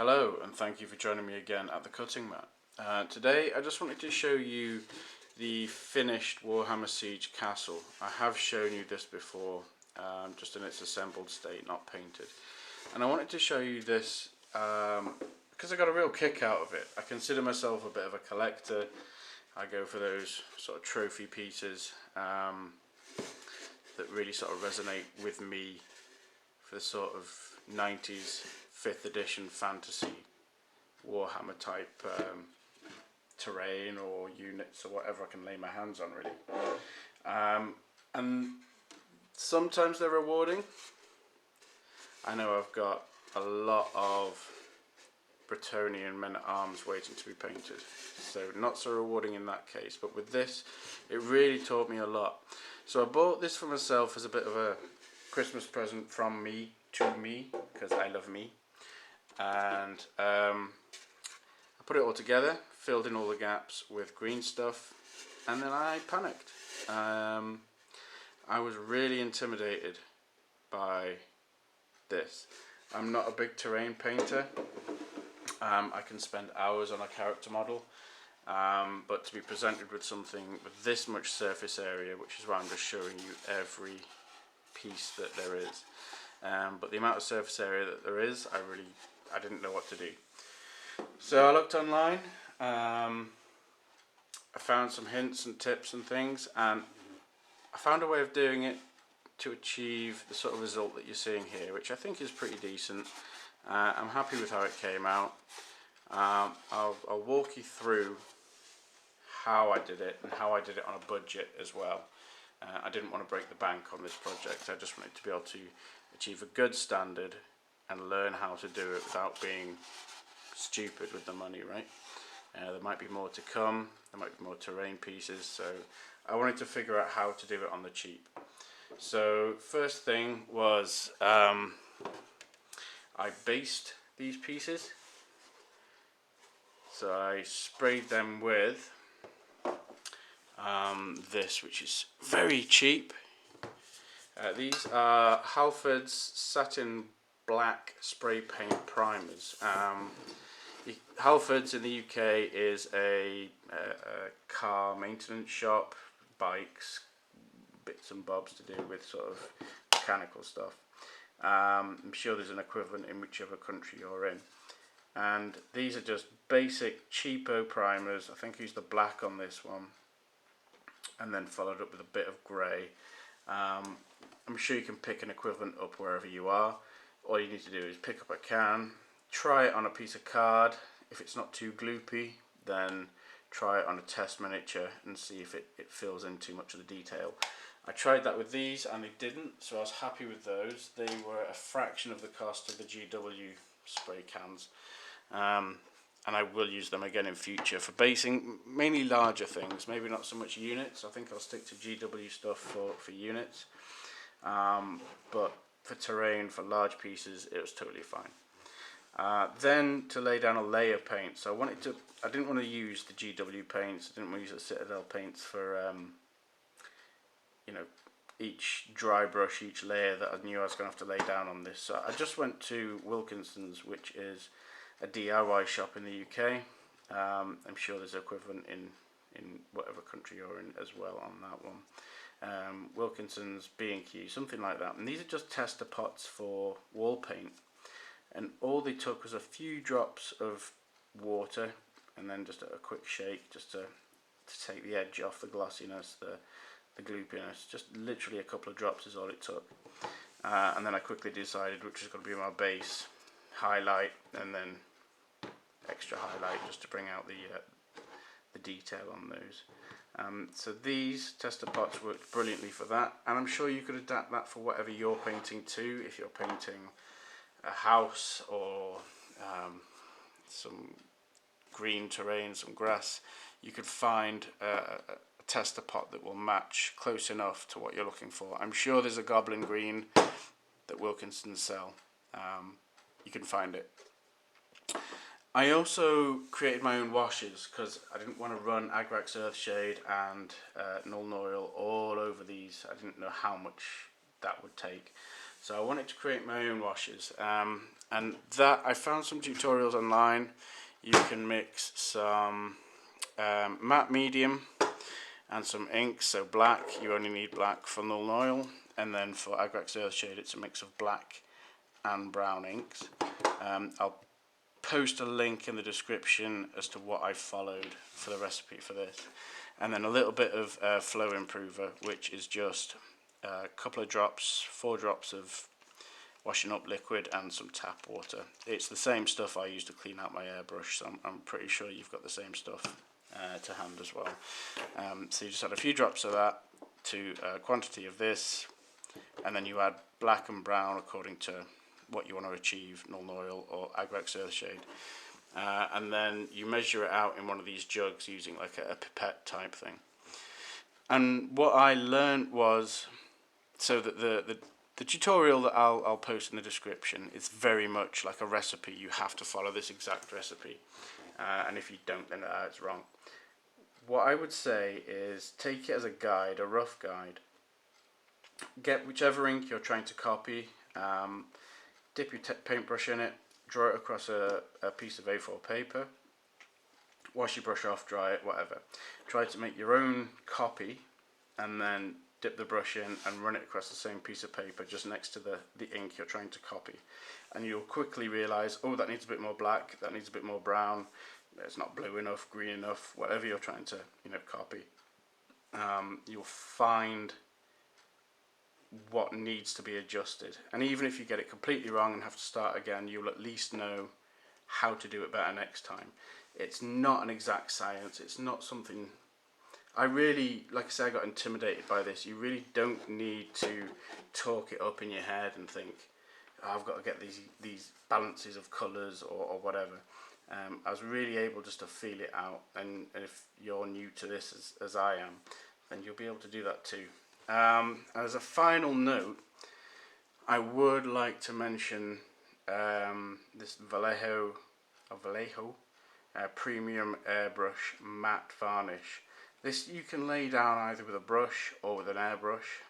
Hello, and thank you for joining me again at the cutting mat. Today I just wanted to show you the finished Warhammer Siege castle. I have shown you this before, just in its assembled state, not painted. And I wanted to show you this because I got a real kick out of it. I consider myself a bit of a collector. I go for those sort of trophy pieces that really sort of resonate with me for the sort of 90s 5th edition fantasy Warhammer type terrain or units or whatever I can lay my hands on, really. And sometimes they're rewarding. I know I've got a lot of Bretonnian men-at-arms waiting to be painted, so not so rewarding in that case, but with this it really taught me a lot. So I bought this for myself as a bit of a Christmas present from me to me, because I love me. And I put it all together, filled in all the gaps with green stuff, and then I panicked. I was really intimidated by this. I'm not a big terrain painter. I can spend hours on a character model, but to be presented with something with this much surface area, which is why I'm just showing you every piece that there is, but the amount of surface area that there is, I didn't know what to do. So I looked online, I found some hints and tips and things, and I found a way of doing it to achieve the sort of result that you're seeing here, which I think is pretty decent. I'm happy with how it came out. I'll walk you through how I did it and how I did it on a budget as well. I didn't want to break the bank on this project. I just wanted to be able to achieve a good standard and learn how to do it without being stupid with the money, right? There might be more to come, there might be more terrain pieces, so I wanted to figure out how to do it on the cheap. So first thing was I based these pieces. So I sprayed them with this, which is very cheap. These are Halford's Satin Black Spray Paint Primers. Halford's in the UK is a car maintenance shop, bikes, bits and bobs to do with sort of mechanical stuff. I'm sure there's an equivalent in whichever country you're in. And these are just basic cheapo primers. I think I used the black on this one, and then followed up with a bit of grey. I'm sure you can pick an equivalent up wherever you are. All you need to do is pick up a can, try it on a piece of card. If it's not too gloopy, then try it on a test miniature and see if it fills in too much of the detail. I tried that with these and they didn't, so I was happy with those. They were a fraction of the cost of the GW spray cans. And I will use them again in future for basing mainly larger things, maybe not so much units. I think I'll stick to GW stuff for units, but for terrain, for large pieces, it was totally fine. Then to lay down a layer paint, so I didn't want to use the GW paints, I didn't want to use the Citadel paints for you know, each dry brush, each layer that I knew I was going to have to lay down on this. So I just went to Wilkinson's, which is a DIY shop in the UK. I'm sure there's an equivalent in whatever country you're in as well on that one. Wilkinson's, B&Q, something like that. And these are just tester pots for wall paint. And all they took was a few drops of water and then just a quick shake just to take the edge off, the glossiness, the gloopiness. Just literally a couple of drops is all it took. And then I quickly decided which is going to be my base, highlight, and then extra highlight just to bring out the detail on those. So these tester pots worked brilliantly for that, and I'm sure you could adapt that for whatever you're painting too. If you're painting a house or some green terrain, some grass, you could find a tester pot that will match close enough to what you're looking for. I'm sure there's a goblin green that Wilkinson sell. You can find it. I also created my own washes because I didn't want to run Agrax Earthshade and Nuln Oil all over these. I didn't know how much that would take. So I wanted to create my own washes, and that I found some tutorials online. You can mix some matte medium and some inks. So black, you only need black for Nuln Oil, and then for Agrax Earthshade it's a mix of black and brown inks. I'll post a link in the description as to what I followed for the recipe for this, and then a little bit of flow improver, which is just a couple of drops, 4 drops of washing up liquid and some tap water. It's the same stuff I use to clean out my airbrush, so I'm pretty sure you've got the same stuff to hand as well. So you just add a few drops of that to a quantity of this, and then you add black and brown according to what you want to achieve, Nuln Oil or Agrax Earthshade, and then you measure it out in one of these jugs using like a pipette type thing. And what I learned was, so that the tutorial that I'll post in the description is very much like a recipe. You have to follow this exact recipe, and if you don't, then it's wrong. What I would say is take it as a guide, a rough guide. Get whichever ink you're trying to copy, dip your paintbrush in it, draw it across a piece of A4 paper, wash your brush off, dry it, whatever. Try to make your own copy, and then dip the brush in and run it across the same piece of paper just next to the ink you're trying to copy. And you'll quickly realise, oh, that needs a bit more black, that needs a bit more brown, it's not blue enough, green enough, whatever you're trying to copy. You'll find what needs to be adjusted, and even if you get it completely wrong and have to start again, you'll at least know how to do it better next time. It's not an exact science. It's not something I really, like I say, I got intimidated by this. You really don't need to talk it up in your head and think, oh, I've got to get these balances of colours or whatever. I was really able just to feel it out, and if you're new to this as I am, then you'll be able to do that too. As a final note, I would like to mention this Vallejo Premium Airbrush Matte Varnish. This you can lay down either with a brush or with an airbrush.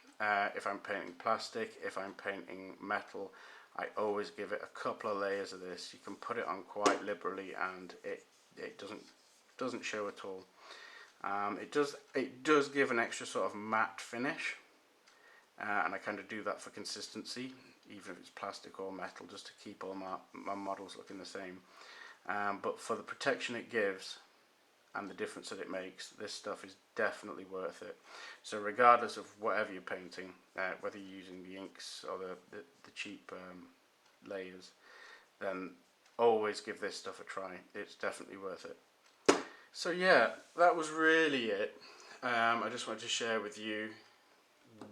If I'm painting plastic, if I'm painting metal, I always give it a couple of layers of this. You can put it on quite liberally, and it doesn't show at all. It does give an extra sort of matte finish, and I kind of do that for consistency, even if it's plastic or metal, just to keep all my models looking the same. But for the protection it gives and the difference that it makes, this stuff is definitely worth it. So regardless of whatever you're painting, whether you're using the inks or the cheap layers, then always give this stuff a try. It's definitely worth it. So yeah, that was really it. I just wanted to share with you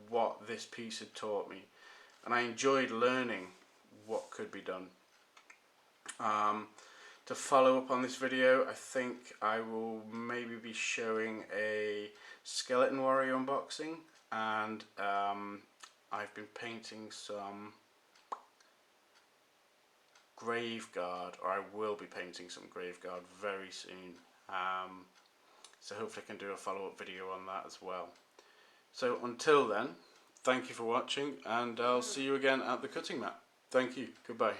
what this piece had taught me, and I enjoyed learning what could be done. To follow up on this video, I think I will maybe be showing a Skeleton Warrior unboxing, and I've been painting some Graveguard, or I will be painting some Graveguard very soon. So hopefully I can do a follow-up video on that as well. So until then, thank you for watching, and I'll see you again at the cutting mat. Thank you. Goodbye.